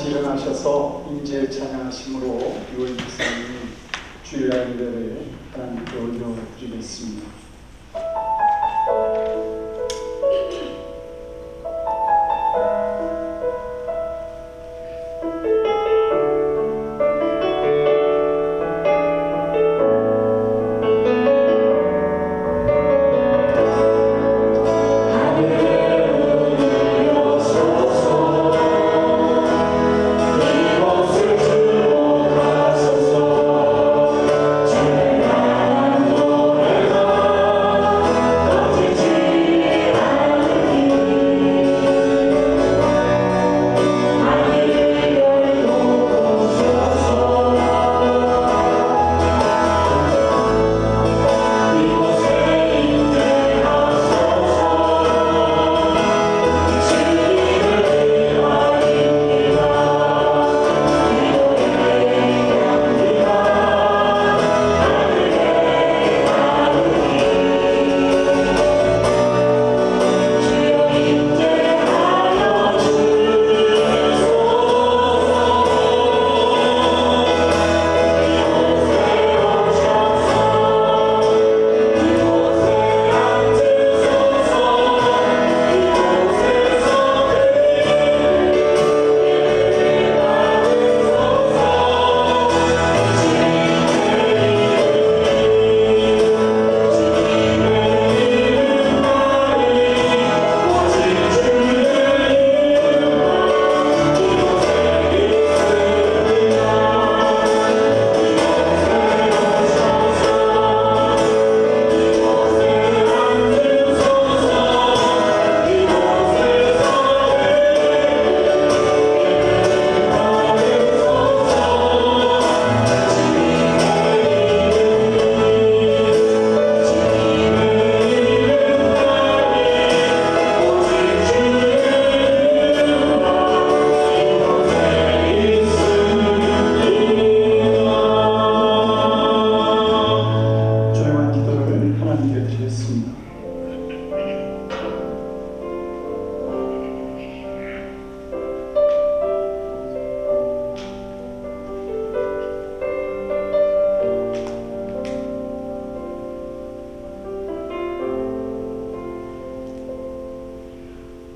다시 일어나셔서 인재 찬양하심으로 6월 목사님이 주일날 예배를 하나님께 올려드리겠습니다.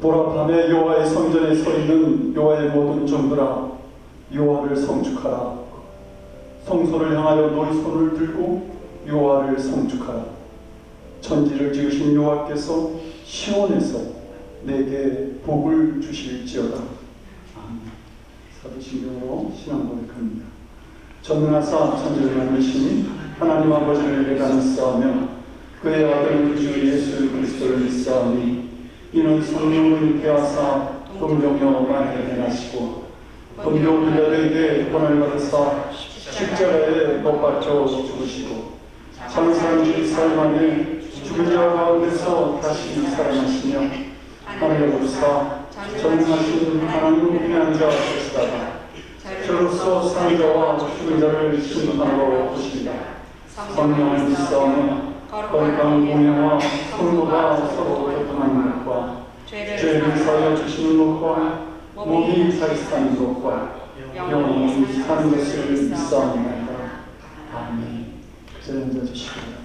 보라밤에 여호와의 성전에 서 있는 여호와의 모든 종들아, 여호와를 성축하라. 성소를 향하여 너희 손을 들고 여호와를 성축하라. 천지를 지으신 여호와께서 시온에서 내게 복을 주실지어다. 아멘. 사도신경으로 신앙 고백합니다. 전능하사 천지를 만드시니 하나님 아버지를 내가 믿사오며 그의 아들 우리 주 예수 그리스도를 믿사오니 이는 성령을 배하사 동정녀 마리아에게 나시고 본교 빌라도에게 권을 받으사 십자가에 못 박혀 죽으시고 장사한 사흘 만에 죽은 자 가운데서 다시 살아나시며 하늘에 오르사 전능하신 하나님 우편에 앉아 계시다가 저로서 사는 자와 죽은 자를 심판하러 오시리라. 성령을 믿사오며 거룩한 공예와 성도가 서로 교통하는 것과 죄를 사하여 주시는 것과 몸이 살아있는 것과 영원히 사는 것을 믿사옵나이다. 아멘. 그 자리에 앉아주시기 바랍니다.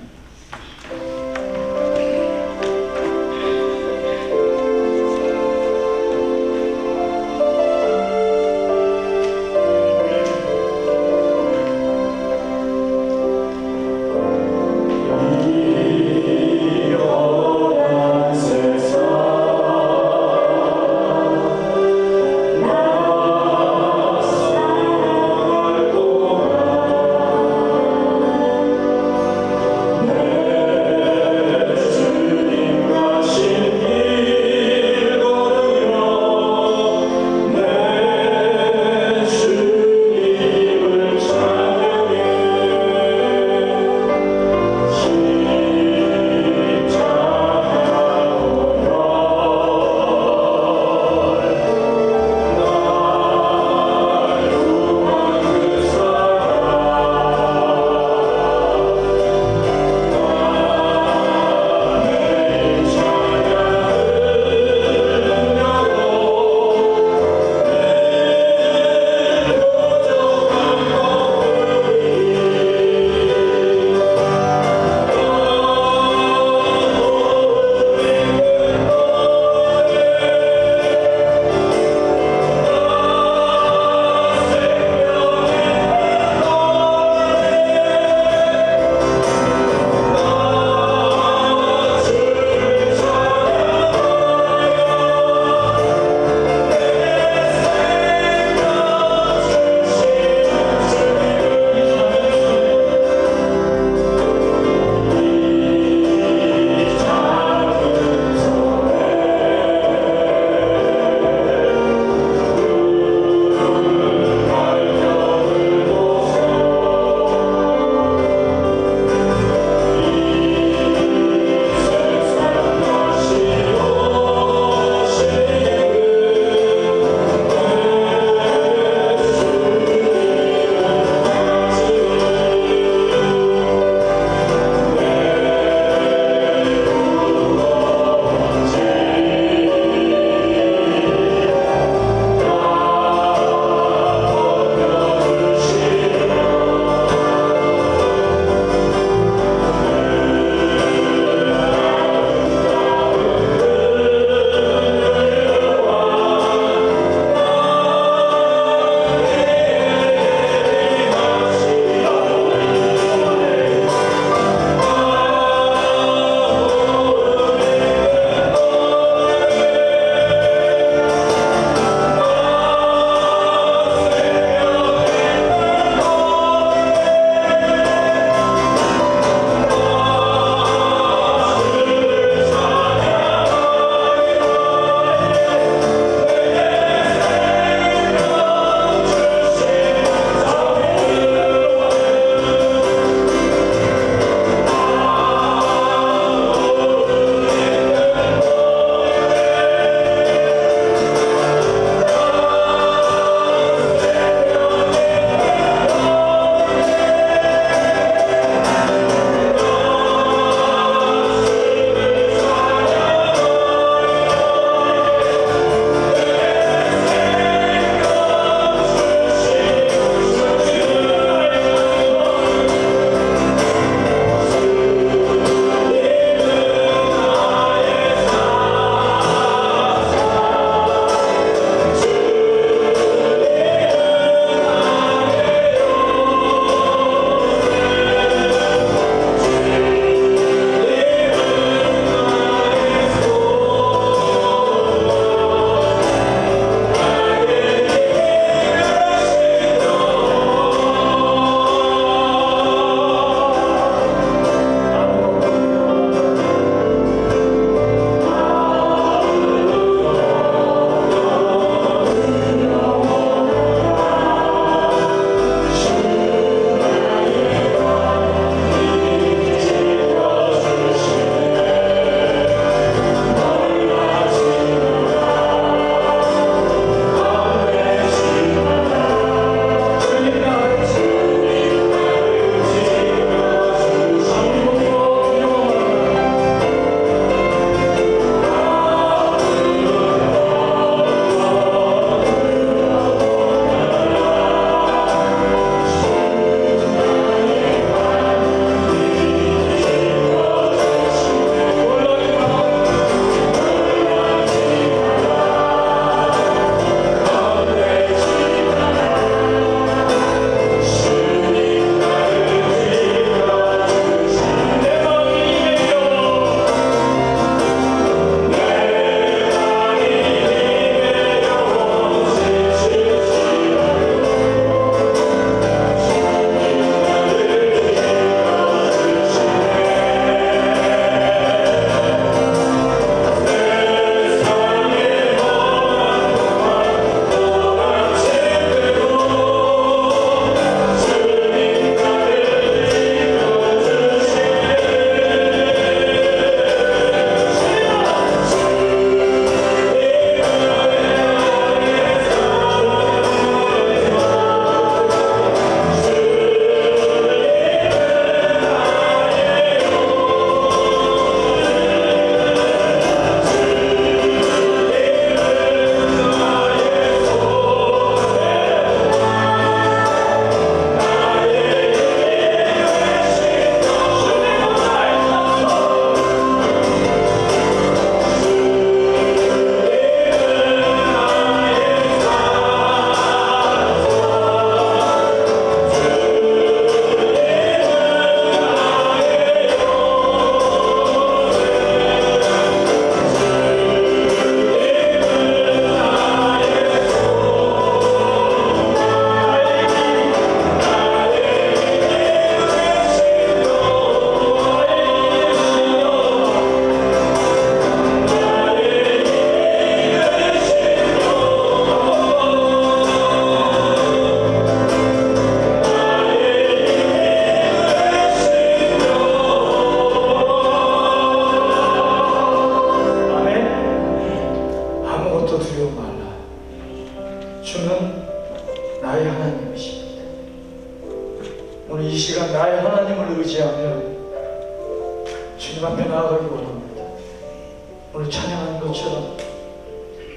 오늘 찬양한 것처럼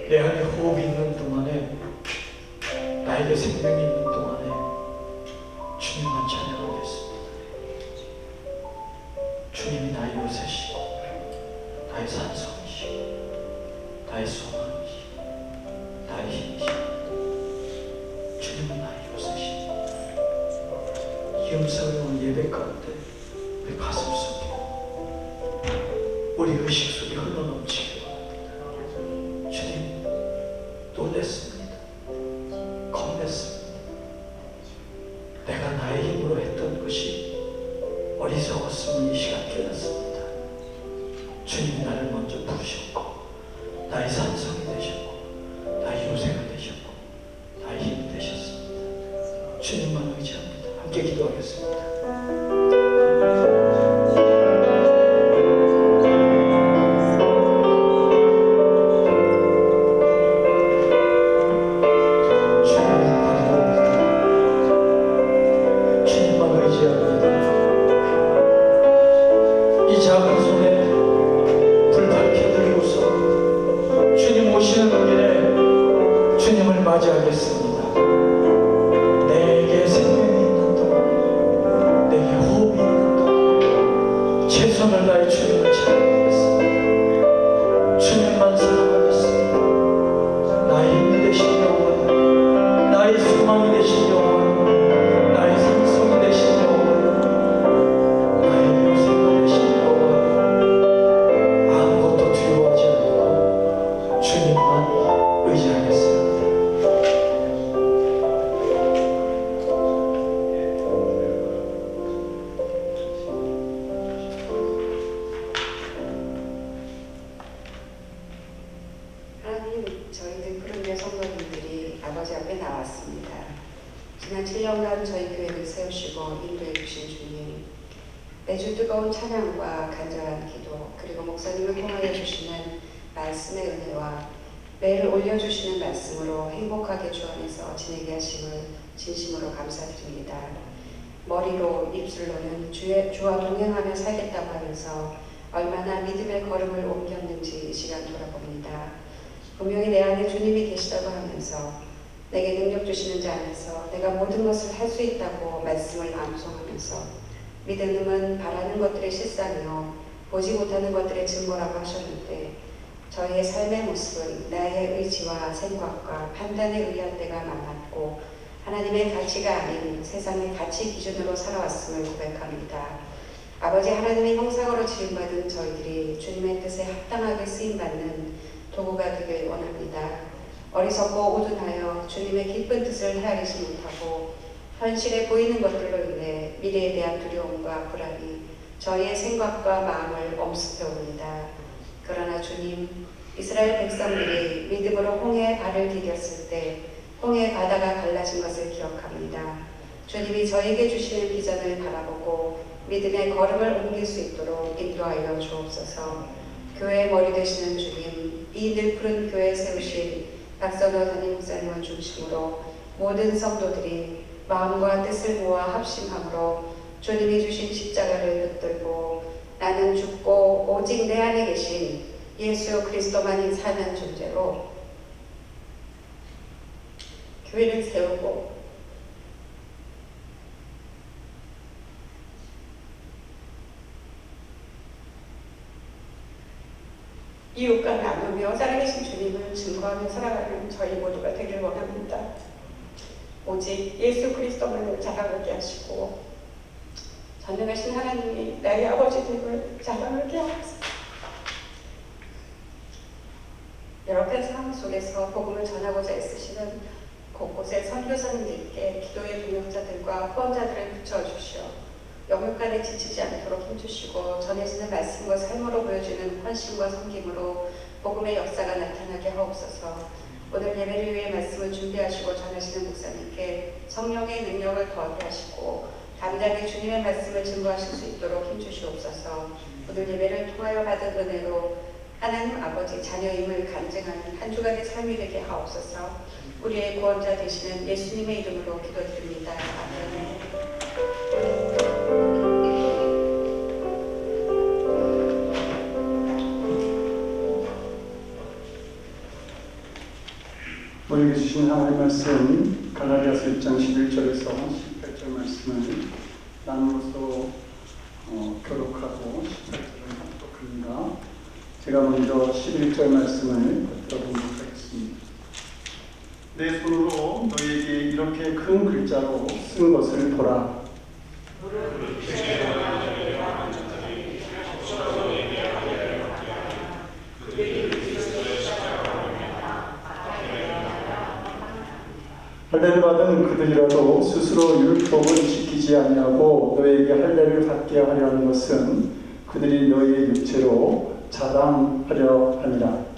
내 안에 호흡이 있는 동안에, 나에게 생명이 있는 동안에 주님만 찬양하겠습니다. 주님이 나의 요새시고 나의 산성이시고 나의 소망이시고 나의 힘이시고, 주님은 나의 요새시고, 이 음성을 오늘 예배 가운데 우리 가슴 속에, 우리 의식 속에 흘러넘치기 원합니다. 주님, 놀랬습니다. 겁냈습니다. 내가 나의 힘으로 했던 것이 어리석었음을 이 시간 깨닫습니다. 주님이 나를 먼저 부르셨고 나의 산성이 되셨고 나의 요새가 되셨고 나의 힘이 되셨습니다. 주님만 의지합니다. 함께 기도하겠습니다. 맞이하겠습니다. 내게 생명이 있는 동안, 내게 호흡이 있는 동안 최선을 다해 주님을 찬양하겠습니다. 주님만 사랑하겠습니다. 나의 힘이 되신 영원, 나의 소망이 되신 영원, 나의 산성이 되신 영원, 나의 요새가 되신 영원, 아무것도 두려워하지 않고 주님만 의지하겠습니다. 저희들 푸른교 성도님들이 아버지 앞에 나왔습니다. 지난 7년간 저희 교회를 세우시고 인도해 주신 주님, 매주 뜨거운 찬양과 간절한 기도, 그리고 목사님을 통하여 주시는 말씀의 은혜와 매일 올려주시는 말씀으로 행복하게 주 안에서 지내게 하심을 진심으로 감사드립니다. 머리로 입술로는 주와 동행하며 살겠다고 하면서 얼마나 믿음의 걸음을 옮겼는지 이 시간 돌아봅니다. 분명히 내 안에 주님이 계시다고 하면서 내게 능력 주시는 자 안에서 내가 모든 것을 할 수 있다고 말씀을 암송하면서 믿음은 바라는 것들의 실상이요 보지 못하는 것들의 증거라고 하셨는데, 저희의 삶의 모습은 나의 의지와 생각과 판단에 의한 때가 많았고 하나님의 가치가 아닌 세상의 가치 기준으로 살아왔음을 고백합니다. 아버지 하나님의 형상으로 지음받은 저희들이 주님의 뜻에 합당하게 쓰임받는 도구가 되길 원합니다. 어리석고 우둔하여 주님의 기쁜 뜻을 헤아리지 못하고 현실에 보이는 것들로 인해 미래에 대한 두려움과 불안이 저희의 생각과 마음을 엄습해 옵니다. 그러나 주님, 이스라엘 백성들이 믿음으로 홍해의 발을 디뎠을 때 홍해의 바다가 갈라진 것을 기억합니다. 주님이 저에게 주시는 비전을 바라보고 믿음의 걸음을 옮길 수 있도록 인도하여 주옵소서. 교회의 머리 되시는 주님, 이 늘 푸른 교회 세우신 박선호 담임 목사님을 중심으로 모든 성도들이 마음과 뜻을 모아 합심함으로 주님이 주신 십자가를 붙들고 나는 죽고 오직 내 안에 계신 예수 그리스도만이 사는 존재로 교회를 세우고 이웃과 나누며 살아계신 주님을 증거하며 살아가는 저희 모두가 되길 원합니다. 오직 예수 그리스도만을 자랑하게 하시고 전능하신 하나님이 나의 아버지됨을 자랑하게 하옵소서. 열악한 상황 속에서 복음을 전하고자 애쓰시는 곳곳의 선교사님들께 기도의 동역자들과 후원자들을 붙여주시어 영육간에 지치지 않도록 힘주시고 전해지는 말씀과 삶으로 보여주는 헌신과 섬김으로 복음의 역사가 나타나게 하옵소서. 오늘 예배를 위해 말씀을 준비하시고 전하시는 목사님께 성령의 능력을 더하게 하시고 담대하게 주님의 말씀을 증거하실 수 있도록 힘주시옵소서. 오늘 예배를 통하여 받은 은혜로 하나님 아버지 자녀임을 간증하는 한 주간의 삶이 되게 하옵소서. 우리의 구원자 되시는 예수님의 이름으로 기도드립니다. 아멘. 우리에게 주신 하나님의 말씀 갈라디아서 1장 11절에서 18절 말씀을 나누어서 교독하고 18절을 합독합니다. 제가 먼저 11절 말씀을 들어보도록 하겠습니다. 내 손으로 너희에게 이렇게 큰 글자로 쓴 것을 보라. 할례를 받은 그들이라도 스스로 율법을 지키지 아니하고 너에게 할례를 받게 하려 하는 것은 그들이 너희의 육체로 자랑하려 함이라.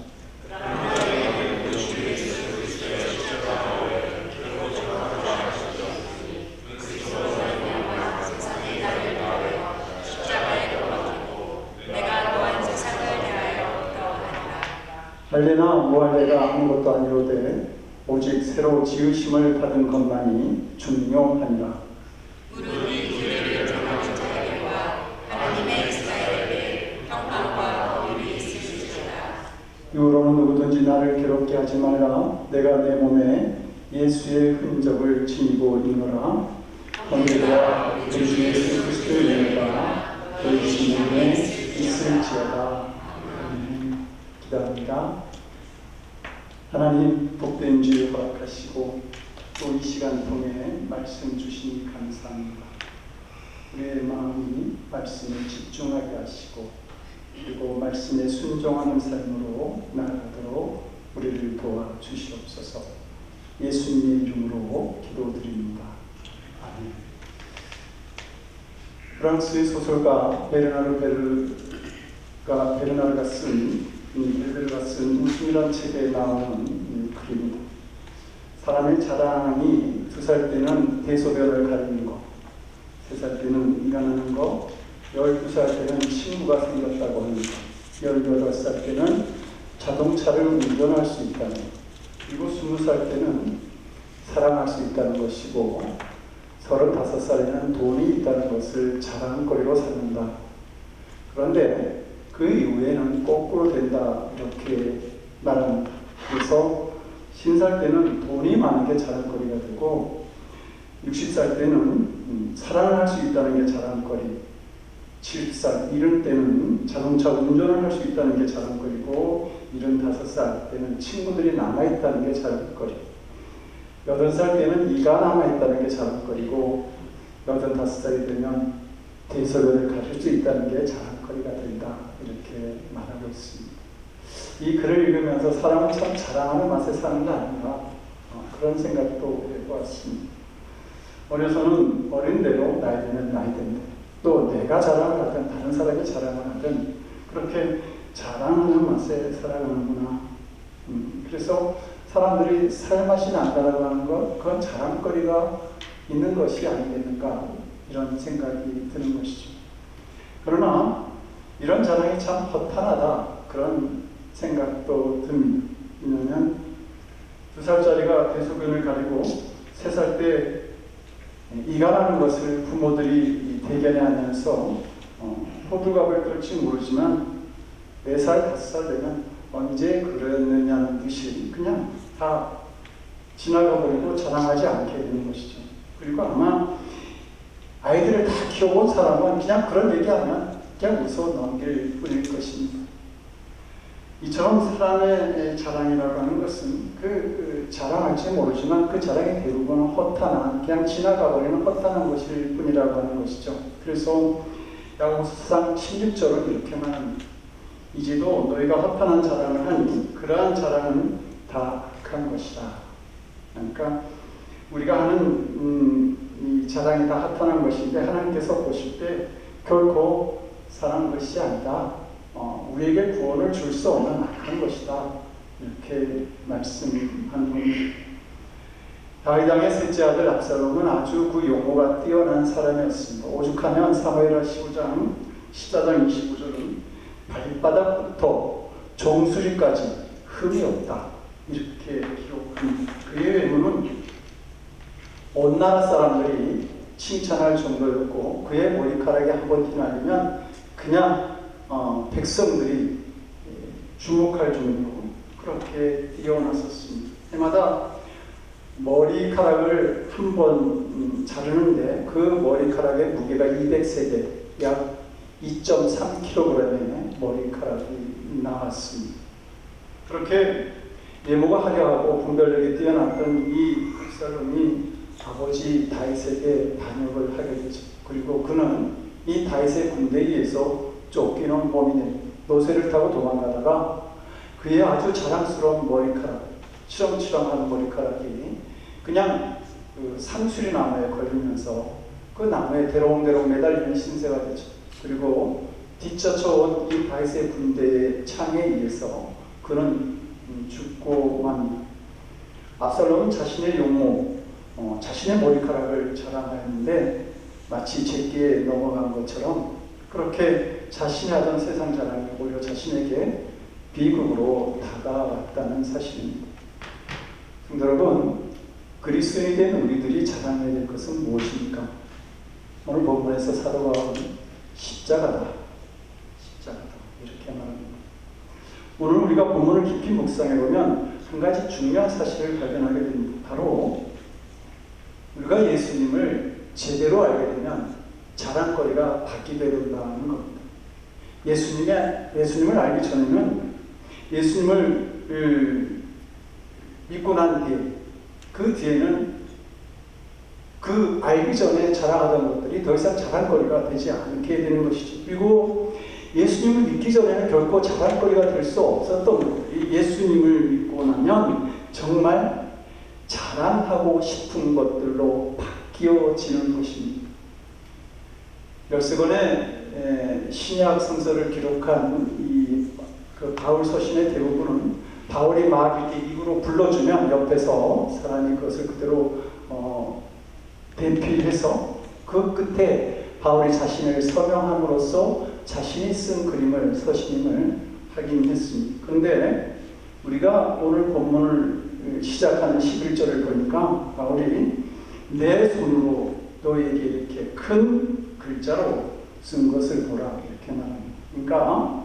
할례나 무할례가 아무것도 아니로되 오직 새로 지으심을 받은 것만이 중요하니라. 무릇 그들을 정하는 자에게와 하나님의 이스라엘에게 평강과 의를 있을지어다. 이후로는 누구든지 나를 괴롭게 하지 말라. 내가 내 몸에 예수의 흔적을 지니고 있노라. 형제들아, 우리 주 예수 그리스도의 은혜가 너희 몸에 있을지어다. 기도합니다. 하나님 복된 주를 허락하시고 또 이 시간 통해 말씀 주시니 감사합니다. 우리의 마음이 말씀에 집중하게 하시고 그리고 말씀에 순종하는 삶으로 나아가도록 우리를 도와주시옵소서. 예수님의 이름으로 기도드립니다. 아멘. 프랑스의 소설가 베르나르가 쓴 웃음이라는 책에 나오는 글입니다. 사람의 자랑이 2살 때는 대소변을 가리는 것, 3살 때는 인간하는 것, 12살 때는 친구가 생겼다고 하는 것, 18살 때는 자동차를 운전할 수 있다는 것, 그리고 20살 때는 사랑할 수 있다는 것이고 35살에는 돈이 있다는 것을 자랑거리로 삼는다. 그런데 그 이후에는 거꾸로 된다 이렇게 말합니다. 그래서 50살 때는 돈이 많은 게 자랑거리가 되고 60살 때는 사랑을 할 수 있다는 게 자랑거리, 70살, 70 때는 자동차 운전을 할 수 있다는 게 자랑거리고 75살 때는 친구들이 남아있다는 게 자랑거리, 8살 때는 이가 남아있다는 게 자랑거리고 85살이 되면 대소변을 가질 수 있다는 게 자랑거리가 된다 이렇게 말하고 있습니다. 이 글을 읽으면서 사람은 참 자랑하는 맛에 사는 거 아닌가 그런 생각도 해보았습니다. 어려서는 어린 대로 나이 되면 나이 된 대로 또 내가 자랑을 하든 다른 사람이 자랑을 하든 그렇게 자랑하는 맛에 살아가는구나. 그래서 사람들이 살맛이 난다라고 하는 것 그건 자랑거리가 있는 것이 아니겠는가 이런 생각이 드는 것이죠. 그러나 이런 자랑이 참 허탄하다 그런 생각도 듭니다. 왜냐하면 2살짜리가 대소변을 가리고 3살 때 이가 나는 것을 부모들이 대견해하면서 호들갑을 떨지 모르지만 4살, 5살 되면 언제 그랬느냐는 듯이 그냥 다 지나가버리고 자랑하지 않게 되는 것이죠. 그리고 아마 아이들을 다 키워본 사람은 그냥 그런 얘기하면 그냥 웃어 넘길 뿐일 것입니다. 이처럼 사람의 자랑이라고 하는 것은 그 자랑할지 모르지만 그 자랑의 대부분은 허탄한 그냥 지나가버리는 허탄한 것일 뿐이라고 하는 것이죠. 그래서 야고보서 16절은 이렇게 말합니다. 이제도 너희가 허탄한 자랑을 하니 그러한 자랑은 다 악한 것이다. 그러니까 우리가 하는 이 자랑이 다 허탄한 것인데 하나님께서 보실 때 결코 사랑한 것이 아니다. 우리에게 구원을 줄 수 없는 악한 것이다. 이렇게 말씀한 겁니다. 다윗 왕의 셋째 아들 압살롬은 아주 그 용모가 뛰어난 사람이었습니다. 오죽하면 사무엘하 15장 14장 25절은 발바닥부터 정수리까지 흠이 없다. 이렇게 기록합니다. 그의 외모는 온 나라 사람들이 칭찬할 정도였고 그의 머리카락이 한번 휘날리면 그냥 백성들이 주목할 정도로 그렇게 뛰어났었습니다. 해마다 머리카락을 한 번 자르는데 그 머리카락의 무게가 200세겔, 약 2.3kg의 머리카락이 나왔습니다. 그렇게 외모가 화려하고 분별력이 뛰어났던 이 압살롬이 아버지 다윗에게 반역을 하게 되죠. 그리고 그는 이 다윗의 군대에 의해서 쫓기는 몸이 됩니다. 노새를 타고 도망가다가 그의 아주 자랑스러운 머리카락, 치렁치렁한 머리카락이 그냥 그 상수리 나무에 걸리면서 그 나무에 대롱대롱 매달리는 신세가 되죠. 그리고 뒤쫓아온 이 다윗의 군대의 창에 의해서 그는 죽고 맙니다. 압살롬은 자신의 용모, 자신의 머리카락을 자랑하였는데 마치 제끼에 넘어간 것처럼 그렇게 자신이 하던 세상 자랑이 오히려 자신에게 비극으로 다가왔다는 사실입니다. 성도 여러분, 그리스도인이 된 우리들이 자랑해야 될 것은 무엇입니까? 오늘 본문에서 사도 바울은 십자가다, 십자가다 이렇게 말합니다. 오늘 우리가 본문을 깊이 묵상해보면 한 가지 중요한 사실을 발견하게 됩니다. 바로 우리가 예수님을 제대로 알게 되면 자랑거리가 바뀌게 된다는 겁니다. 예수님을 알기 전에는 예수님을 믿고 난 뒤에 그 뒤에는 그 알기 전에 자랑하던 것들이 더 이상 자랑거리가 되지 않게 되는 것이죠. 그리고 예수님을 믿기 전에는 결코 자랑거리가 될 수 없었던 것들이 예수님을 믿고 나면 정말 자랑하고 싶은 것들로 바뀌어지는 것입니다. 열세권의 신약 성서를 기록한 그 바울 서신의 대부분은 바울이 막 이렇게 입으로 불러주면 옆에서 사람이 그것을 그대로 대필해서 그 끝에 바울이 자신을 서명함으로써 자신이 쓴 그림을 서신임을 확인했습니다. 그런데 우리가 오늘 본문을 시작하는 11절을 보니까 바울이 내 손으로 너에게 이렇게 큰 글자로 쓴 것을 보라 이렇게 말합니다. 그러니까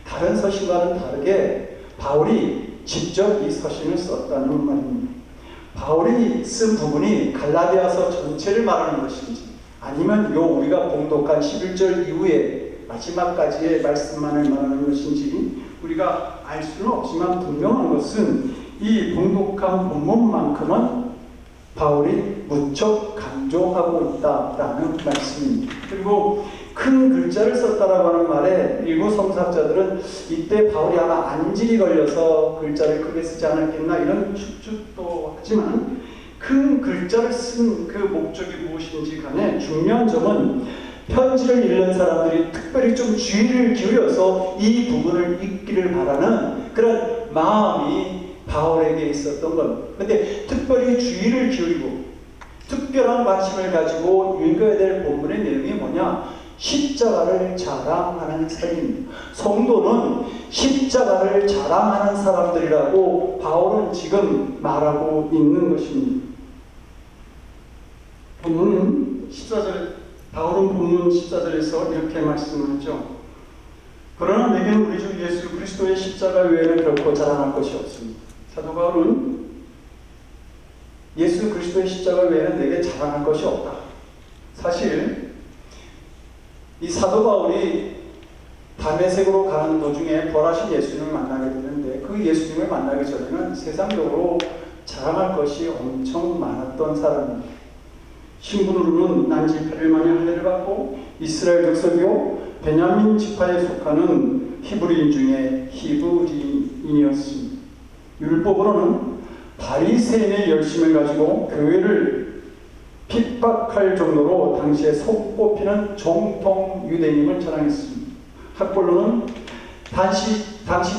다른 서신과는 다르게 바울이 직접 이 서신을 썼다는 말입니다. 바울이 쓴 부분이 갈라디아서 전체를 말하는 것인지 아니면 우리가 봉독한 11절 이후에 마지막까지의 말씀만을 말하는 것인지 우리가 알 수는 없지만 분명한 것은 이 봉독한 본문만큼은 바울이 무척 강조하고 있다라는 말씀입니다. 그리고 큰 글자를 썼다라고 하는 말에 일부 성사학자들은 이때 바울이 아마 안질이 걸려서 글자를 크게 쓰지 않았겠나 이런 추측도 하지만 큰 글자를 쓴 그 목적이 무엇인지 간에 중요한 점은 편지를 읽는 사람들이 특별히 좀 주의를 기울여서 이 부분을 읽기를 바라는 그런 마음이 바울에게 있었던 겁니다. 그런데 특별히 주의를 기울이고 특별한 관심을 가지고 읽어야 될 본문의 내용이 뭐냐? 십자가를 자랑하는 삶입니다. 성도는 십자가를 자랑하는 사람들이라고 바울은 지금 말하고 있는 것입니다. 본문 14절, 바울은 본문 14절에서 이렇게 말씀하죠. 그러나 내게는 우리 주 예수 그리스도의 십자가 외에는 결코 자랑할 것이 없습니다. 사도 바울은 예수 그리스도의 십자가 외에는 내게 자랑할 것이 없다. 사실 이 사도 바울이 다메섹으로 가는 도중에 부활하신 예수님을 만나게 되는데 그 예수님을 만나기 전에는 세상적으로 자랑할 것이 엄청 많았던 사람입니다. 신분으로는 난지 8일 만에 할례를 받고 이스라엘 족속이요 베냐민 지파에 속하는 히브리인 중에 히브리인이었습니다. 율법으로는 바리새인의 열심을 가지고 교회를 핍박할 정도로 당시에 손꼽히는 정통 유대인임을 자랑했습니다. 학벌로는 당시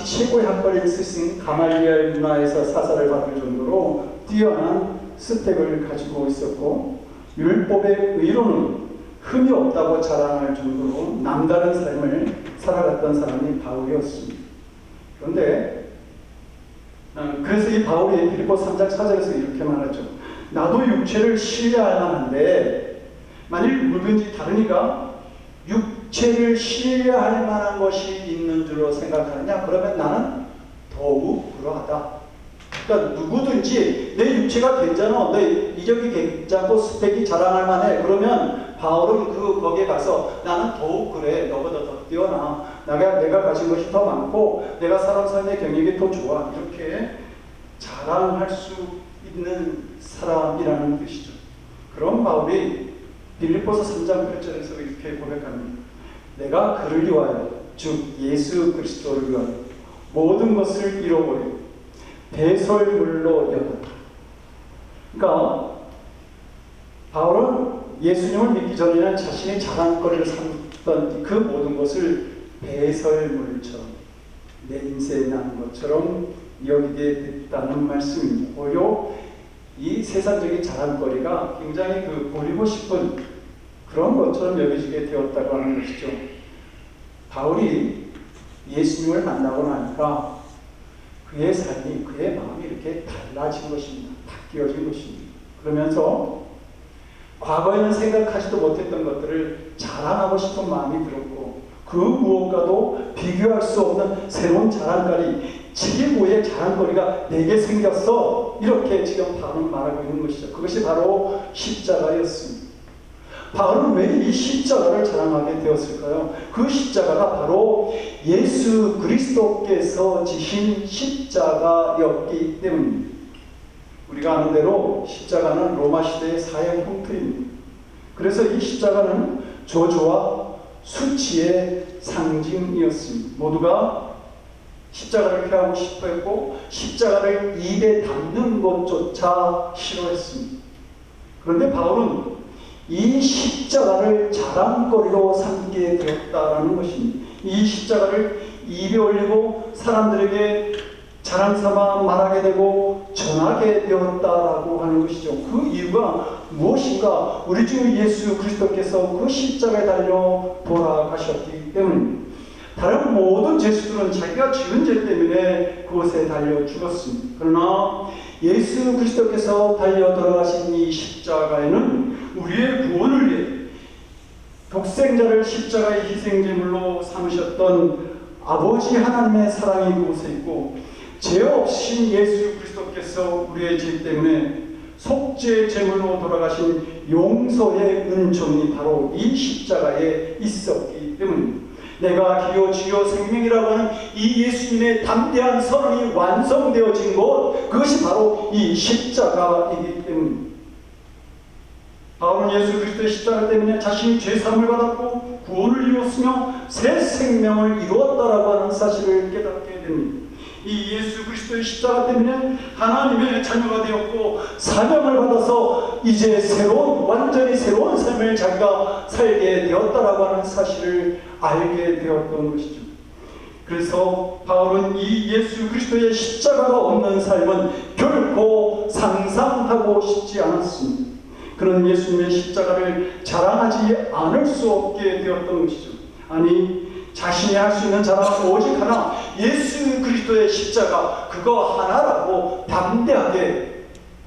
최고의 학벌인 스승 가말리엘 문화에서 사사를 받을 정도로 뛰어난 스펙을 가지고 있었고 율법의 의로는 흠이 없다고 자랑할 정도로 남다른 삶을 살아갔던 사람이 바울이었습니다. 그런데 그래서 이 바울이 빌립보 3장 4절에서 이렇게 말하죠. 나도 육체를 신뢰할 만한데 만일 누구든지 다른 이가 육체를 신뢰할 만한 것이 있는 줄로 생각하느냐? 그러면 나는 더욱 그러하다. 그러니까 누구든지 내 육체가 괜찮아, 내 이력이 괜찮고 스펙이 자랑할 만해. 그러면 바울은 거기에 가서 나는 더욱 그래, 너보다 더 뛰어나, 내가 가진 것이 더 많고 내가 살아온 삶의 경력이 더 좋아, 이렇게 자랑할 수 있는 사람이라는 뜻이죠. 그런 바울이 빌립보서 3장 8절에서 이렇게 고백합니다. 내가 그를 위하여, 즉 예수 그리스도를 위하여 모든 것을 잃어버리고 배설물로 여겼다. 그러니까 바울은 예수님을 믿기 전에는 자신의 자랑거리를 삼던 그 모든 것을 배설물처럼, 냄새 나는 것처럼 여기게 됐다는 말씀입니다. 오히려 이 세상적인 자랑거리가 굉장히 보리고 싶은 그런 것처럼 여겨지게 되었다고 하는 것이죠. 바울이 예수님을 만나고 나니까 그의 삶이, 그의 마음이 이렇게 달라진 것입니다. 바뀌어진 것입니다. 그러면서 과거에는 생각하지도 못했던 것들을 자랑하고 싶은 마음이 들었고, 그 무엇과도 비교할 수 없는 새로운 자랑거리, 최고의 자랑거리가 내게 생겼어, 이렇게 지금 바울은 말하고 있는 것이죠. 그것이 바로 십자가였습니다. 바울은 왜 이 십자가를 자랑하게 되었을까요? 그 십자가가 바로 예수 그리스도께서 지신 십자가였기 때문입니다. 우리가 아는 대로 십자가는 로마 시대의 사형 형틀입니다. 그래서 이 십자가는 저주와 수치의 상징이었습니다. 모두가 십자가를 피하고 싶어 했고, 십자가를 입에 담는 것조차 싫어했습니다. 그런데 바울은 이 십자가를 자랑거리로 삼게 되었다라는 것입니다. 이 십자가를 입에 올리고 사람들에게 자랑삼아 말하게 되고 전하게 되었다라고 하는 것이죠. 그 이유가 무엇인가? 우리 주 예수 그리스도께서 그 십자가에 달려 돌아가셨기 때문입니다. 다른 모든 죄수들은 자기가 지은 죄 때문에 그것에 달려 죽었습니다. 그러나 예수 그리스도께서 달려 돌아가신 이 십자가에는 우리의 구원을 위해 독생자를 십자가의 희생제물로 삼으셨던 아버지 하나님의 사랑이 그곳에 있고, 죄 없으신 예수 그리스도께서 우리의 죄 때문에 속죄 제물로 돌아가신 용서의 은총이 바로 이 십자가에 있었기 때문입니다. 내가 기요 주요 생명이라고 하는 이 예수님의 담대한 선언이 완성되어진 것, 그것이 바로 이 십자가이기 때문입니다. 바울은 예수 그리스도의 십자가 때문에 자신이 죄사함을 받았고 구원을 이루었으며 새 생명을 이루었다라고 하는 사실을 깨닫게 됩니다. 이 예수 그리스도의 십자가 때문에 하나님의 자녀가 되었고 사명을 받아서 이제 완전히 새로운 삶을 자기가 살게 되었다라고 하는 사실을 알게 되었던 것이죠. 그래서 바울은 이 예수 그리스도의 십자가가 없는 삶은 결코 상상하고 싶지 않았습니다. 그런 예수님의 십자가를 자랑하지 않을 수 없게 되었던 것이죠. 아니, 자신이 할 수 있는 자랑은 오직 하나, 예수 그리스도의 십자가, 그거 하나라고 담대하게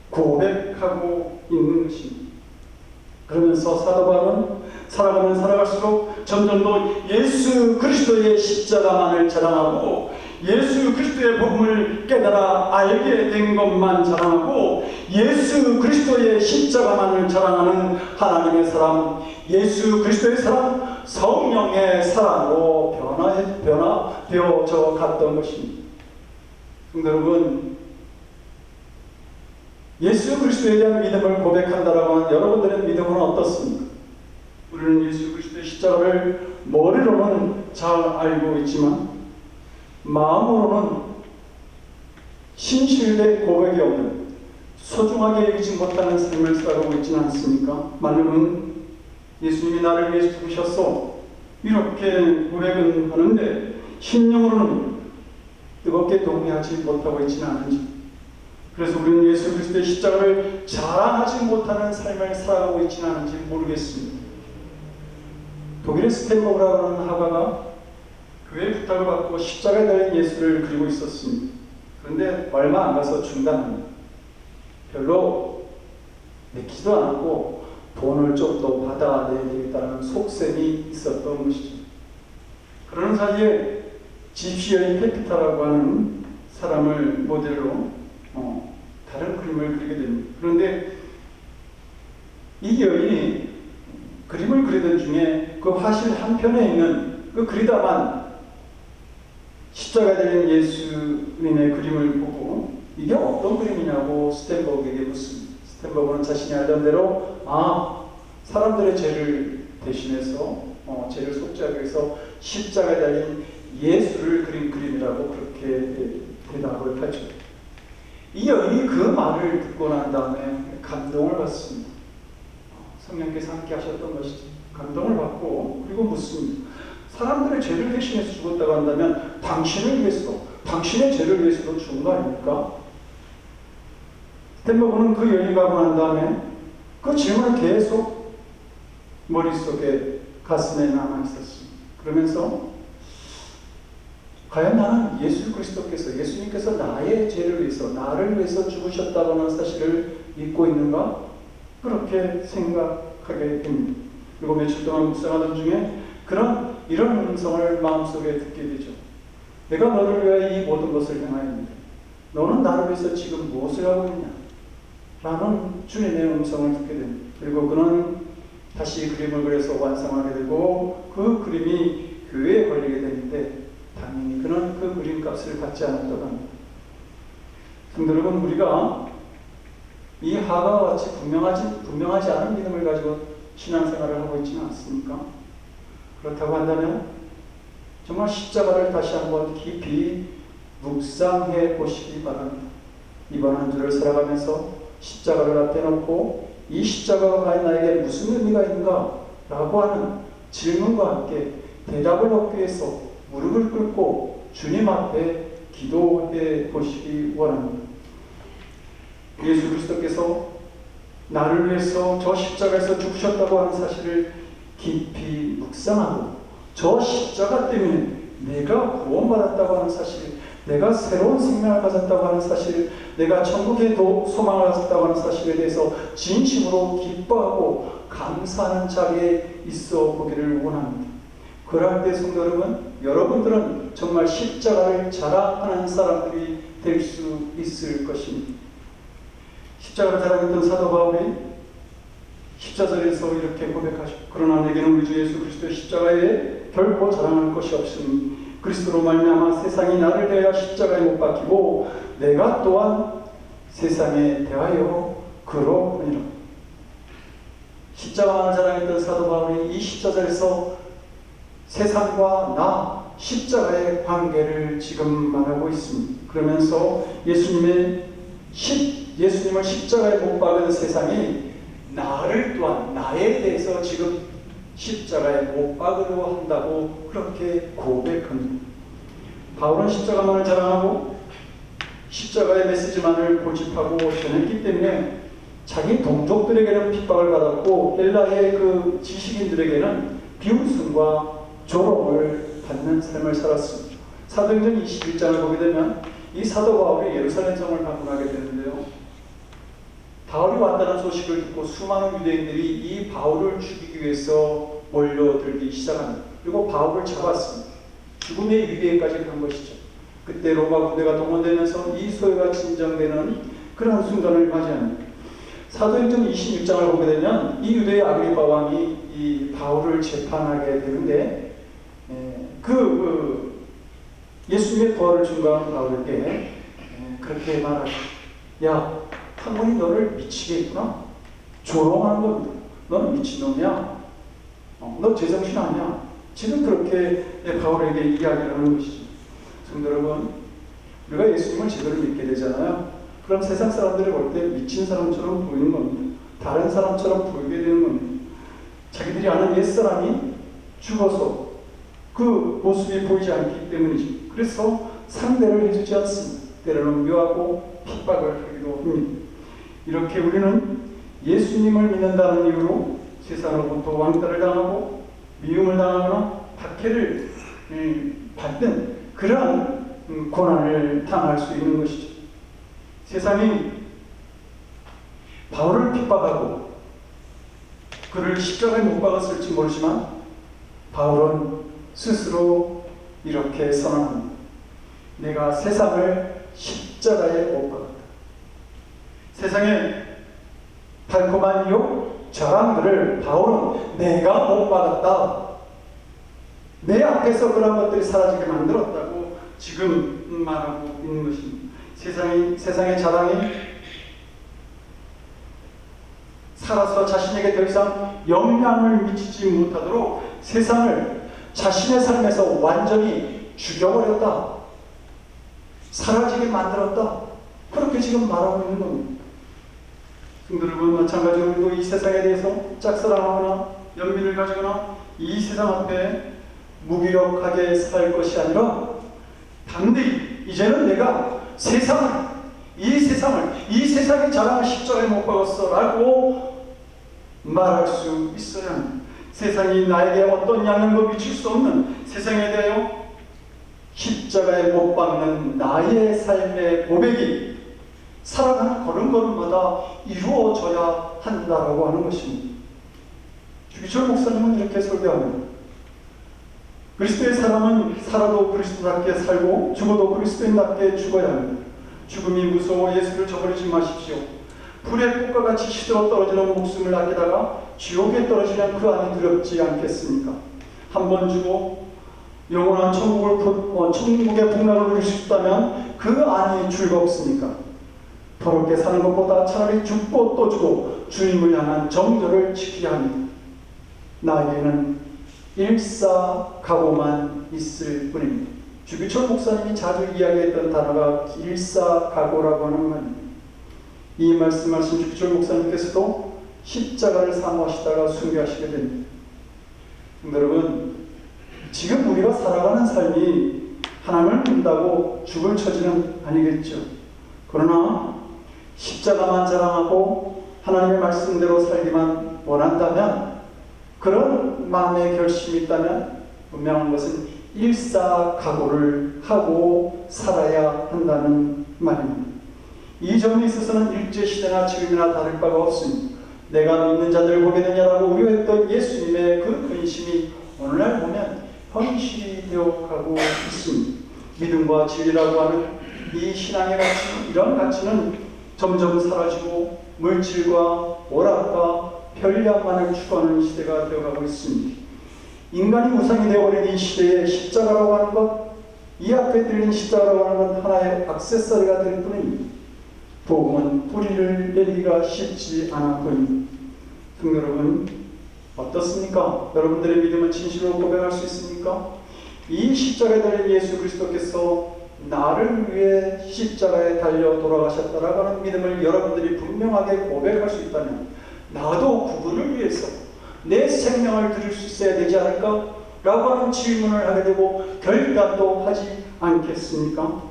고백하고 있는 것입니다. 그러면서 사도 바울은 살아갈수록 점점 더 예수 그리스도의 십자가만을 자랑하고, 예수 그리스도의 복음을 깨달아 알게 된 것만 자랑하고, 예수 그리스도의 십자가만을 자랑하는 하나님의 사람, 예수 그리스도의 사람, 성령의 사람으로 변화되어져 갔던 것입니다. 성도 여러분, 예수 그리스도에 대한 믿음을 고백한다라고 하는 여러분들의 믿음은 어떻습니까? 우리는 예수 그리스도의 십자가를 머리로는 잘 알고 있지만 마음으로는 신실된 고백이 없는, 소중하게 여기지 못하는 삶을 살아가고 있지는 않습니까? 말로는 예수님이 나를 위해 죽으셨어, 이렇게 고백은 하는데 심령으로는 뜨겁게 동의하지 못하고 있지는 않은지, 그래서 우리는 예수 그리스도의 십자가를 자랑하지 못하는 삶을 살아가고 있지는 않은지 모르겠습니다. 독일의 스탠버그라고 하는 화가가 교회 부탁을 받고 십자가에 달린 예수를 그리고 있었습니다. 그런데 얼마 안 가서 중단합니다. 별로 내키지도 않았고 돈을 좀 더 받아내야 되겠다는 속셈이 있었던 것이죠. 그러는 사이에 집시여인 페피타라고 하는 사람을 모델로 다른 그림을 그리게 됩니다. 그런데 이 여인이 그림을 그리던 중에 그 화실 한편에 있는 그 그리다만 십자가 달린 예수님의 그림을 보고 이게 어떤 그림이냐고 스텐버그에게 묻습니다. 스텐버그는 자신이 알던 대로 사람들의 죄를 대신해서 죄를 속죄하기 위해서 십자가에 달린 예수를 그린 그림이라고 그렇게 대답을 하죠. 이 여인이 그 말을 듣고 난 다음에 감동을 받습니다. 성령께서 함께 하셨던 것이죠. 감동을 받고 그리고 묻습니다. 사람들의 죄를 대신해서 죽었다고 한다면 당신을 위해서, 당신의 죄를 위해서도 죽은 거 아닙니까? 스탠버그는 그 여인이 가고 난 다음에 그 질문을 계속 머릿속에 가슴에 남아있었습니다. 그러면서 과연 나는 예수 그리스도께서, 예수님께서 나의 죄를 위해서, 나를 위해서 죽으셨다고 하는 사실을 믿고 있는가? 그렇게 생각하게 됩니다. 그리고 며칠 동안 묵상하던 중에 이런 음성을 마음속에 듣게 되죠. 내가 너를 위하여 이 모든 것을 행하였는데 너는 나를 위해서 지금 무엇을 하고 있냐? 라는 주님의 음성을 듣게 됩니다. 그리고 그는 다시 그림을 그려서 완성하게 되고 그 그림이 교회에 걸리게 되는데 당연히 그는 그 그림값을 받지 않았다고 합니다. 성도 여러분, 우리가 이 하가와 같이 분명하지 않은 믿음을 가지고 신앙생활을 하고 있지는 않습니까? 그렇다고 한다면 정말 십자가를 다시 한번 깊이 묵상해 보시기 바랍니다. 이번 한 주를 살아가면서 십자가를 앞에 놓고 이 십자가가 과연 나에게 무슨 의미가 있는가? 라고 하는 질문과 함께 대답을 얻기 위해서 무릎을 꿇고 주님 앞에 기도해 보시기 원합니다. 예수 그리스도께서 나를 위해서 저 십자가에서 죽으셨다고 하는 사실을 깊이 묵상하고 저 십자가 때문에 내가 구원받았다고 하는 사실, 내가 새로운 생명을 가졌다고 하는 사실, 내가 천국에 소망을 가졌다고 하는 사실에 대해서 진심으로 기뻐하고 감사하는 자리에 있어 보기를 원합니다. 그럴 때 성도 여러분들은 정말 십자가를 자랑하는 사람들이 될 수 있을 것입니다. 십자가를 자랑했던 사도 바울이 14절에서 이렇게 고백하죠. 그러나 내게는 우리 주 예수 그리스도의 십자가에 결코 자랑할 것이 없으니 그리스도로 말미암아 세상이 나를 대하여 십자가에 못 박히고 내가 또한 세상에 대하여 그러하니라. 십자가만 자랑했던 사도 바울이 이 14절에서 세상과 나 십자가의 관계를 지금 말하고 있습니다. 그러면서 예수님을 십자가에 못 박은 세상이 나를 또한 나에 대해서 지금 십자가에 못 박으려 한다고 그렇게 고백합니다. 바울은 십자가만을 자랑하고 십자가의 메시지만을 고집하고 전했기 때문에 자기 동족들에게는 핍박을 받았고 헬라의 그 지식인들에게는 비웃음과 조롱을 받는 삶을 살았습니다. 사도행전 21장을 보게 되면 이 사도 바울이 예루살렘 성을 방문하게 되는데요. 바울이 왔다는 소식을 듣고 수많은 유대인들이 이 바울을 죽이기 위해서 몰려들기 시작합니다. 그리고 바울을 잡았습니다. 죽음의 위기에까지 간 것이죠. 그때 로마 군대가 동원되면서 이 소요가 진정되는 그런 순간을 맞이합니다. 사도행전 26장을 보게 되면 이 유대의 아그리파 왕이 이 바울을 재판하게 되는데 예수님의 부활을 증거하는 바울에게 그렇게 말하죠. 야, 학문이 너를 미치게 했구나. 조롱하는 겁니다. 너는 미친놈이야. 너 제정신 아니야. 지금 그렇게 바울에게 이야기를 하는 것이죠. 성도 여러분, 우리가 예수님을 제대로 믿게 되잖아요. 그럼 세상 사람들이 볼 때 미친 사람처럼 보이는 겁니다. 다른 사람처럼 보이게 되는 겁니다. 자기들이 아는 옛사람이 죽어서 그 모습이 보이지 않기 때문이죠. 그래서 상대를 해주지 않습니다. 때로는 묘하고 핍박을 하기도 합니다. 이렇게 우리는 예수님을 믿는다는 이유로 세상으로부터 왕따를 당하고 미움을 당하거나 박해를 받는 그러한 고난을 당할 수 있는 것이죠. 세상이 바울을 핍박하고 그를 십자가에 못 박았을지 모르지만 바울은 스스로 이렇게 선언합니다. 내가 세상을 십자가에 못 박았다. 세상에 달콤한 욕, 자랑들을 바울은 내가 못 받았다, 내 앞에서 그런 것들이 사라지게 만들었다고 지금 말하고 있는 것입니다. 세상의 자랑이 살아서 자신에게 더 이상 영향을 미치지 못하도록 세상을 자신의 삶에서 완전히 죽여버렸다, 사라지게 만들었다, 그렇게 지금 말하고 있는 겁니다. 여러분, 마찬가지로 우리도 이 세상에 대해서 짝사랑하거나 연민을 가지거나 이 세상 앞에 무기력하게 살 것이 아니라 담대히 이제는 내가 이 세상의 자랑을 십자가에 못 박았어 라고 말할 수 있어야 합니다. 세상이 나에게 어떤 영향도 미칠 수 없는 세상에 대하여 십자가에 못 박는 나의 삶의 고백이 살아가는 걸음걸음마다 이루어져야 한다라고 하는 것입니다. 주기철 목사님은 이렇게 설교합니다. 그리스도의 사람은 살아도 그리스도답게 살고 죽어도 그리스도인답게 죽어야 합니다. 죽음이 무서워 예수를 저버리지 마십시오. 불의 꽃과 같이 시들어 떨어지는 목숨을 아끼다가 지옥에 떨어지면 그 안이 두렵지 않겠습니까? 한 번 죽고 영원한 천국의 복락을 누릴 수 있다면 그 안이 즐겁습니까? 더럽게 사는 것보다 차라리 죽고 또 죽고 주님을 향한 정절을 지켜야 합니다. 나에게는 일사각오만 있을 뿐입니다. 주기철 목사님이 자주 이야기했던 단어가 일사각오라고 하는 말입니다. 이 말씀하신 주기철 목사님께서도 십자가를 사모하시다가 순교하시게 됩니다. 여러분, 지금 우리가 살아가는 삶이 하나님을 믿는다고 죽을 처지는 아니겠죠. 그러나 십자가만 자랑하고 하나님의 말씀대로 살기만 원한다면, 그런 마음의 결심이 있다면 분명한 것은 일사각오를 하고 살아야 한다는 말입니다. 이 점에 있어서는 일제시대나 지금이나 다를 바가 없습니다. 내가 믿는 자들을 보게 되냐라고 우려했던 예수님의 그 근심이 오늘날 보면 현실이 되어가고 있습니다. 믿음과 진리라고 하는 이 신앙의 가치, 이런 가치는 점점 사라지고 물질과 오락과 편리함만을 추구하는 시대가 되어가고 있습니다. 인간이 우상이 되어버린 이 시대에 십자가라고 하는 것, 이 앞에 들린 십자가라고 하는 건 하나의 액세서리가 될 뿐입니다. 복음은 뿌리를 내리기가 쉽지 않아 보입니다. 여러분, 어떻습니까? 여러분들의 믿음은 진실로 고백할 수 있습니까? 이 십자가에 달린 예수 그리스도께서 나를 위해 십자가에 달려 돌아가셨다라고 하는 믿음을 여러분들이 분명하게 고백할 수 있다면, 나도 그분을 위해서 내 생명을 드릴 수 있어야 되지 않을까? 라고 하는 질문을 하게 되고 결단도 하지 않겠습니까?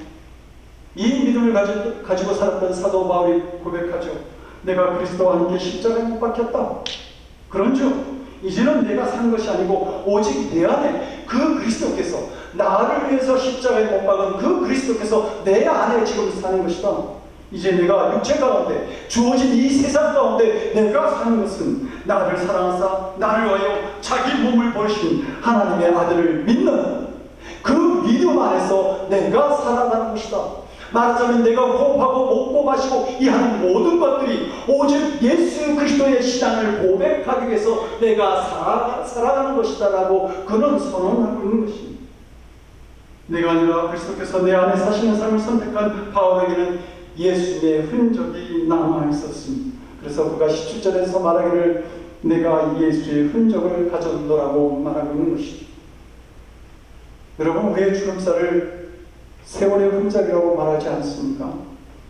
이 믿음을 가지고 살았던 사도 바울이 고백하죠. 내가 그리스도와 함께 십자가에 못 박혔다. 그런즉 이제는 내가 산 것이 아니고 오직 내 안에 그 그리스도께서, 나를 위해서 십자가에 못 박은 그 그리스도께서 내 안에 지금 사는 것이다. 이제 내가 육체 가운데 주어진 이 세상 가운데 내가 사는 것은 나를 사랑하사 나를 위하여 자기 몸을 버리신 하나님의 아들을 믿는 그 믿음 안에서 내가 살아가는 것이다. 말하자면 내가 호흡하고 먹고 마시고 이 하는 모든 것들이 오직 예수 그리스도의 신앙을 고백하기 위해서 내가 살아가는 것이다 라고 그는 선언하고 있는 것입니다. 내가 아니라 그리스도께서 내 안에 사시는 삶을 선택한 바울에게는 예수님의 흔적이 남아 있었습니다. 그래서 그가 17절에서 말하기를 내가 예수의 흔적을 가졌노라고 말하고 있는 것이죠. 여러분, 우리의 주름살을 세월의 흔적이라고 말하지 않습니까?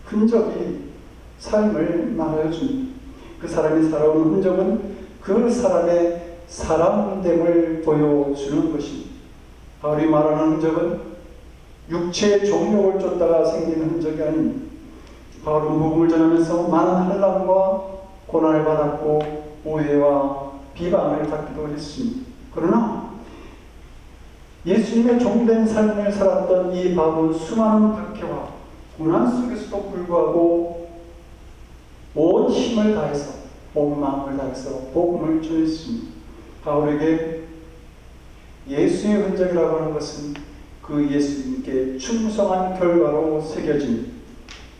흔적이 삶을 말하여 줍니다. 그 사람이 살아온 흔적은 그 사람의 사람됨을 보여주는 것입니다. 바울이 말하는 흔적은 육체의 종욕을 쫓다가 생긴 흔적이 아닙니다. 바울은 복음을 전하면서 많은 한란과 고난을 받았고 오해와 비방을 받기도 했습니다. 그러나 예수님의 종된 삶을 살았던 이 바울은 수많은 박해와 고난 속에서도 불구하고 온 힘을 다해서, 온 마음을 다해서 복음을 전했습니다. 바울에게 예수의 흔적이라고 하는 것은 그 예수님께 충성한 결과로 새겨진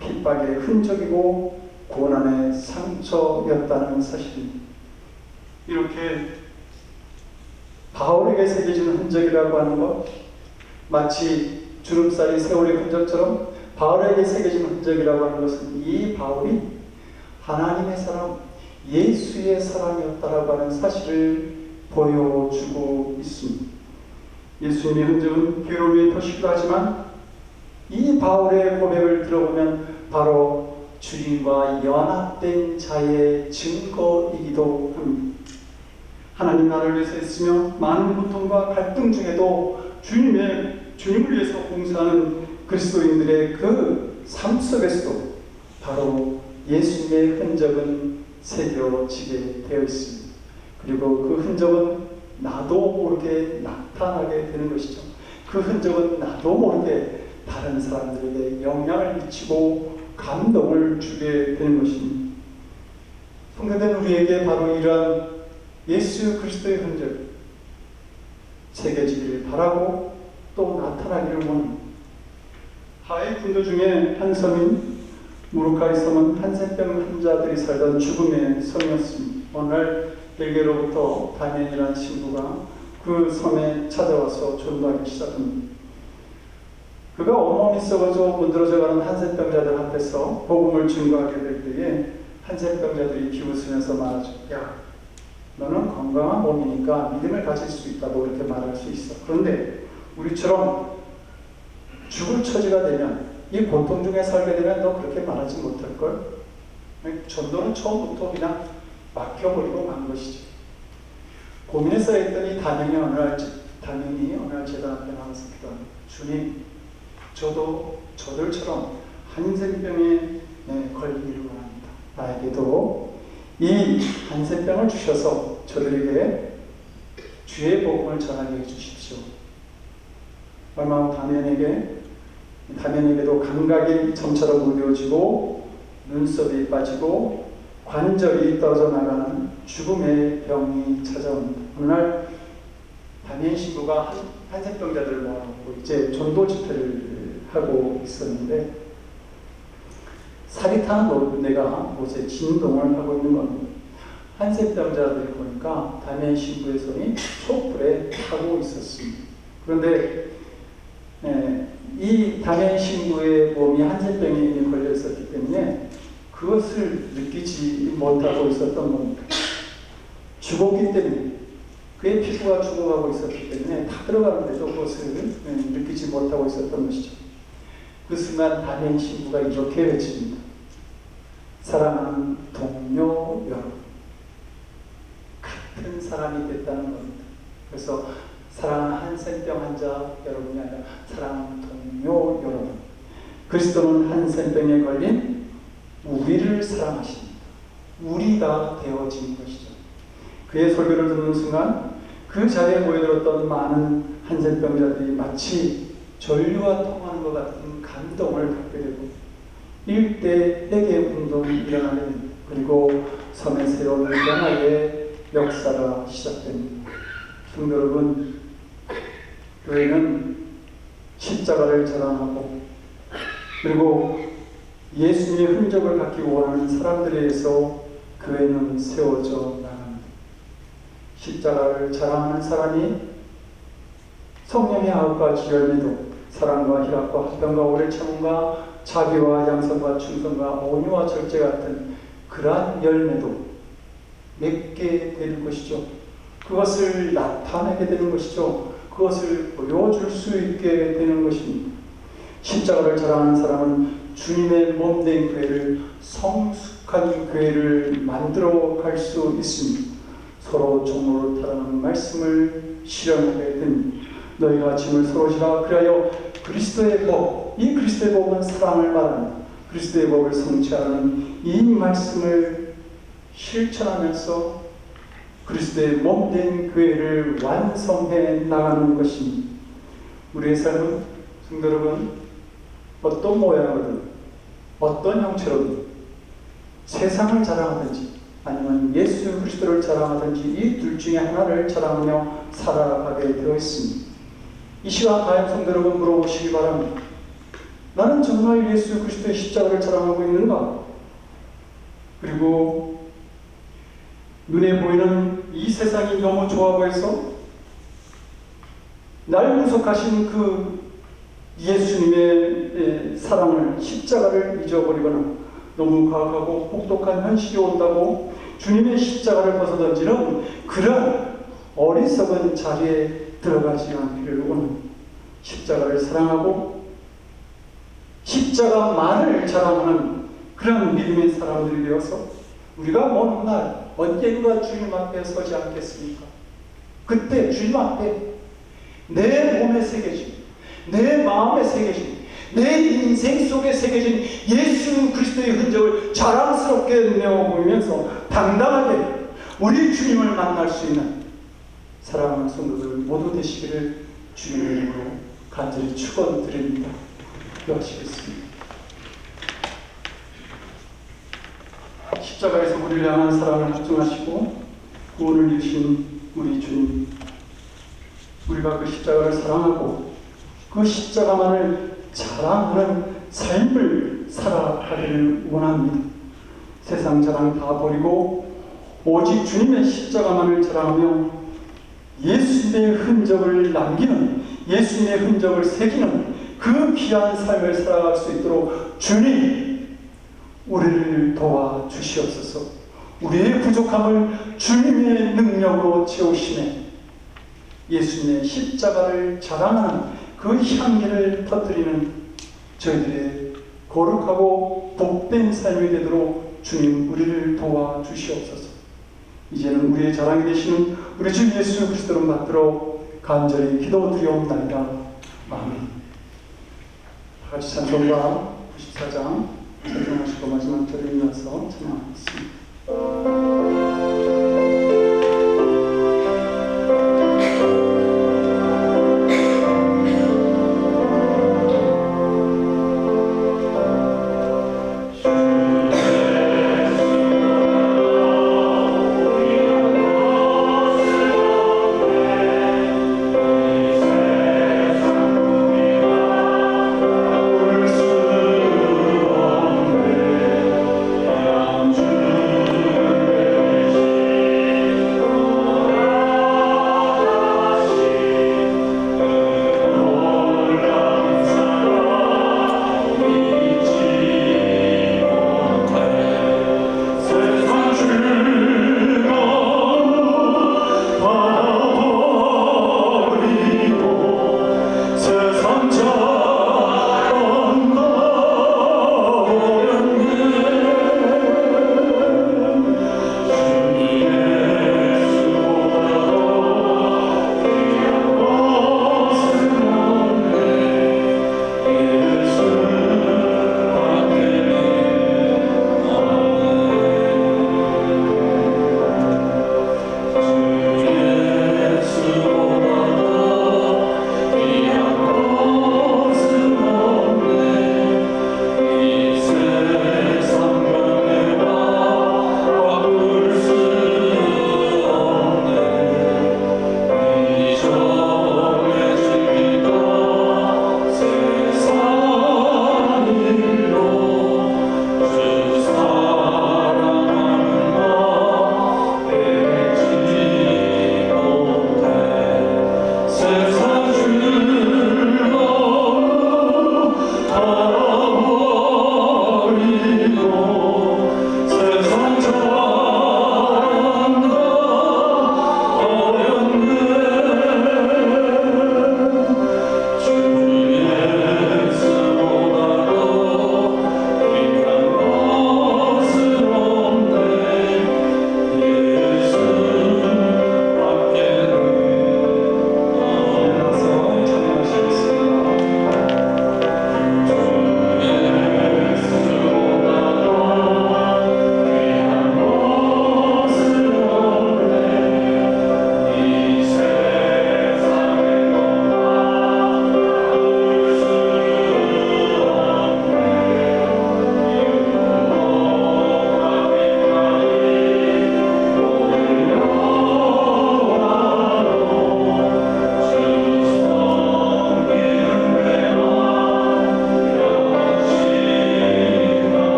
핍박의 흔적이고 고난의 상처였다는 사실입니다. 이렇게 바울에게 새겨진 흔적이라고 하는 것, 마치 주름살이 세월의 흔적처럼 바울에게 새겨진 흔적이라고 하는 것은 이 바울이 하나님의 사람, 예수의 사람이었다라고 하는 사실을 보여주고 있습니다. 예수님의 흔적은 괴로움의 표시기도 하지만 이 바울의 고백을 들어보면 바로 주님과 연합된 자의 증거이기도 합니다. 하나님 나라를 위해서 했으며 많은 고통과 갈등 중에도 주님을 위해서 봉사하는 그리스도인들의 그 삶 속에서도 바로 예수님의 흔적은 새겨지게 되어 있습니다. 그리고 그 흔적은 나도 모르게 나타나게 되는 것이죠. 그 흔적은 나도 모르게 다른 사람들에게 영향을 미치고 감동을 주게 되는 것입니다. 성도된 우리에게 바로 이러한 예수 그리스도의 흔적 새겨지기를 바라고 또 나타나기를 원합니다. 하와이 군도 중에 한 섬인 무르카이 섬은 한센병 환자들이 살던 죽음의 섬이었습니다. 어느 날 벨기에로부터 다니엘이라는 친구가 그 섬에 찾아와서 전도하기 시작합니다. 그가 온몸이 썩어져 문드러져가는 한센병자들 앞에서 복음을 증거하게 될 때에 한센병자들이 비웃으면서 말하죠. 야, 너는 건강한 몸이니까 믿음을 가질 수 있다고 그렇게 말할 수 있어. 그런데 우리처럼 죽을 처지가 되면, 이 고통 중에 살게 되면 너 그렇게 말하지 못할걸? 전도는 처음부터 그냥 막혀버리고 만 것이죠. 고민해서 했더니 다명이 어느 날 제단 앞에 나와서 기도합니다. 주님, 저도 저들처럼 한센병에 걸리기를 원합니다. 나에게도 이 한센병을 주셔서 저들에게 주의 복음을 전하게 해주십시오. 얼마 후 다면에게도 감각이 점처럼 무뎌지고 눈썹이 빠지고 관절이 떨어져 나가는 죽음의 병이 찾아옵니다. 어느 날 다니엘 신부가 한센병자들을 모아놓고 이제 전도 집회를 하고 있었는데 살이 타는 노래가 곳에 진동을 하고 있는 겁니다. 한센병자들이 보니까 다니엘 신부의 손이 촛불에 타고 있었습니다. 그런데 이 다니엘 신부의 몸이 한센병에 걸려 있었기 때문에 그것을 느끼지 못하고 있었던 겁니다. 죽었기 때문에, 그의 피부가 죽어가고 있었기 때문에 다 들어가는데도 그것을 느끼지 못하고 있었던 것이죠. 그 순간 다니엘 신부가 이렇게 외칩니다. 사랑하는 동료 여러분, 같은 사람이 됐다는 겁니다. 그래서 사랑하는 한센병 환자 여러분이 아니라 사랑하는 동료 여러분, 그리스도는 한센병에 걸린 우리를 사랑하십니다. 우리가 되어진 것이죠. 그의 설교를 듣는 순간 그 자리에 모여들었던 많은 한센병자들이 마치 전류와 통하는 것 같은 감동을 받게 되고 일대 회개 운동이 일어나게 됩니다. 그리고 섬의 새로운 변화의 역사가 시작됩니다. 성도 여러분, 교회는 십자가를 자랑하고 그리고 예수님의 흔적을 갖기 원하는 사람들에 의해서 교회는 세워져 나갑니다. 십자가를 자랑하는 사람이 성령의 아홉 가지 열매도 사랑과 희락과 화평과 오래 참음과 자비와 양선과 충성과 온유와 절제 같은 그러한 열매도 맺게 되는 것이죠. 그것을 나타내게 되는 것이죠. 그것을 보여줄 수 있게 되는 것입니다. 십자가를 자랑하는 사람은 주님의 몸된 교회를, 성숙한 교회를 만들어 갈 수 있습니다. 서로 종로를 타라는 말씀을 실현하게 됩니다. 너희가 짐을 서로 지라. 그리하여 그리스도의 법, 이 그리스도의 법은 사랑을 말합니다. 그리스도의 법을 성취하는 이 말씀을 실천하면서 그리스도의 몸된 교회를 완성해 나가는 것입니다. 우리의 삶은 성도 여러분, 어떤 모양으로든 어떤 형체로든 세상을 자랑하든지 아니면 예수 그리스도를 자랑하든지 이 둘 중에 하나를 자랑하며 살아가게 되어 있습니다. 이 시간 가임 성도 여러분 물어보시기 바랍니다. 나는 정말 예수 그리스도의 십자가를 자랑하고 있는가? 그리고 눈에 보이는 이 세상이 너무 좋아 보여서 날 구속하신 그 예수님의 사랑을, 십자가를 잊어버리거나 너무 과학하고 혹독한 현실이 온다고 주님의 십자가를 벗어던지는 그런 어리석은 자리에 들어가지 않기를 원합니다. 십자가를 사랑하고 십자가만을 자랑하는 그런 믿음의 사람들이 되어서 우리가 먼 훗날 언젠가 주님 앞에 서지 않겠습니까? 그때 주님 앞에 내 몸에 새겨진, 내 마음에 새겨진, 내 인생 속에 새겨진 예수 그리스도의 흔적을 자랑스럽게 내어보면서 당당하게 우리 주님을 만날 수 있는 사랑하는 성도들 모두 되시기를 주님의 이름으로 간절히 축원드립니다. 기도하시겠습니다. 십자가에서 우리를 향한 사랑을 확증하시고 구원을 이루신 우리 주님, 우리가 그 십자가를 사랑하고 그 십자가만을 자랑하는 삶을 살아가기를 원합니다. 세상 자랑 다 버리고 오직 주님의 십자가만을 자랑하며 예수님의 흔적을 남기는, 예수님의 흔적을 새기는 그 귀한 삶을 살아갈 수 있도록 주님 우리를 도와주시옵소서. 우리의 부족함을 주님의 능력으로 채우시네 예수님의 십자가를 자랑하는 그 향기를 터뜨리는 저희들의 거룩하고 복된 삶이 되도록 주님 우리를 도와주시옵소서. 이제는 우리의 자랑이 되시는 우리 주 예수 그리스도를 받들어 간절히 기도드리옵나이다. 아멘. 다같이 찬송가 94장 찬송하시고 마지막 절을 이어서 찬양하겠습니다. 주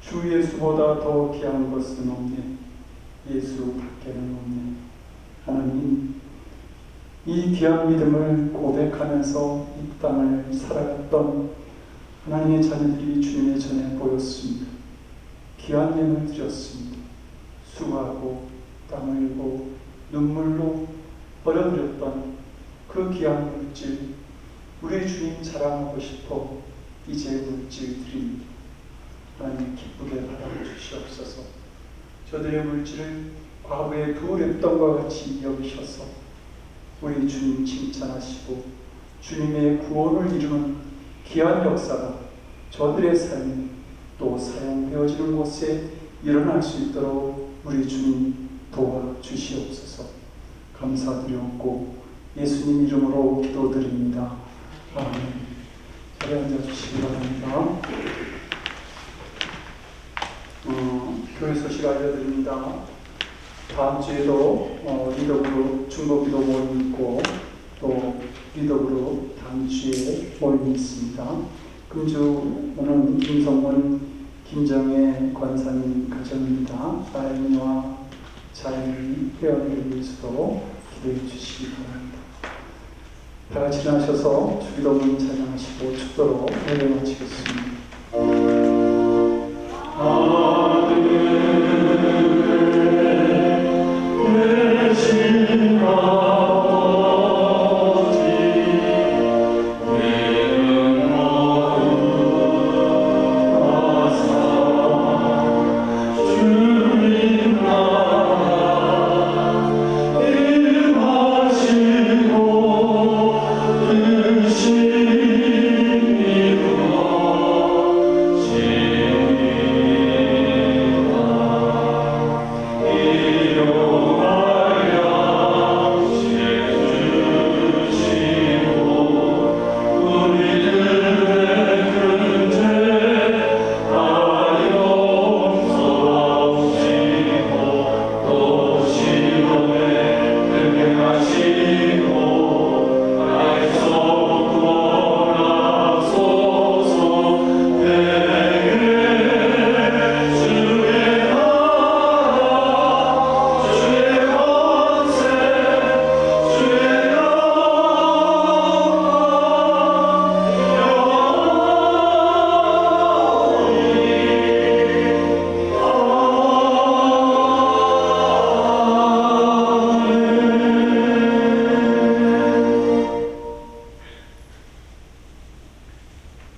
주 예수보다 더 귀한 것은 없네. 예수 밖에는 없네. 하나님, 이 귀한 믿음을 고백하면서 이 땅을 살아갔던 하나님의 자녀들이 주님의 전에 보였습니다. 귀한 예물 드렸습니다. 수고하고 땀 흘리고 눈물로 버려드렸던 그 귀한 물질, 우리 주님 자랑하고 싶어 이제 물질 드립니다. 하나님 기쁘게 받아주시옵소서. 저들의 물질을 과거에 두 랩돈과 같이 여기셔서 우리 주님 칭찬하시고 주님의 구원을 이루는 귀한 역사가 저들의 삶에 또 사용되어지는 곳에 일어날 수 있도록 우리 주님 도와주시옵소서. 감사드렸고 예수님 이름으로 기도드립니다. 아멘. 자리에 앉아주시기 바랍니다. 교회 소식 알려드립니다. 다음 주에도 리더그룹 중보기도 모임 있고 또 리더그룹 다음 주에 모임이 있습니다. 금주는 김성문 김정혜 권사님 가정입니다. 아이와 자연을 회원을 위해서도 기도해 주시기 바랍니다. 다 같이 일어나셔서 주기도문 찬양하시고 축도로 예배 마치겠습니다.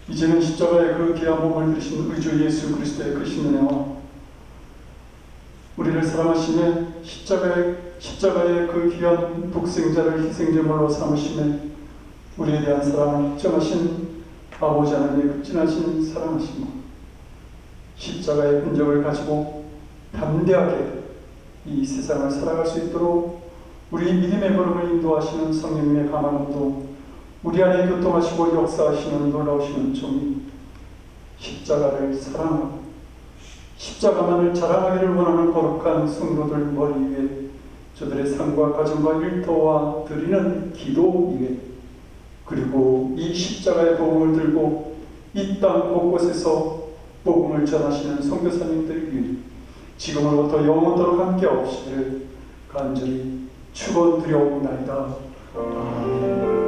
이제는 십자가의 그 귀한 몸을 드신 우리 주 예수 그리스도의 크신 은혜와 우리를 사랑하시며 십자가의 그 귀한 독생자를 희생제물로 삼으시며 우리에 대한 사랑을 입증하신 아버지 하나님의 극진하신 사랑하심과 십자가의 흔적을 가지고 담대하게 이 세상을 살아갈 수 있도록 우리 믿음의 걸음을 인도하시는 성령님의 감화감도 우리 안에 교통하시고 역사하시는 놀라우시는 종이 십자가를 사랑하고 십자가만을 자랑하기를 원하는 거룩한 성도들 머리 위에 저들의 삶과 가정과 일터와 드리는 기도 위에 그리고 이 십자가의 복음을 들고 이 땅 곳곳에서 복음을 전하시는 선교사님들 위해 지금으로부터 영원토록 함께 없이를 간절히 축원드려옵나이다. 아멘.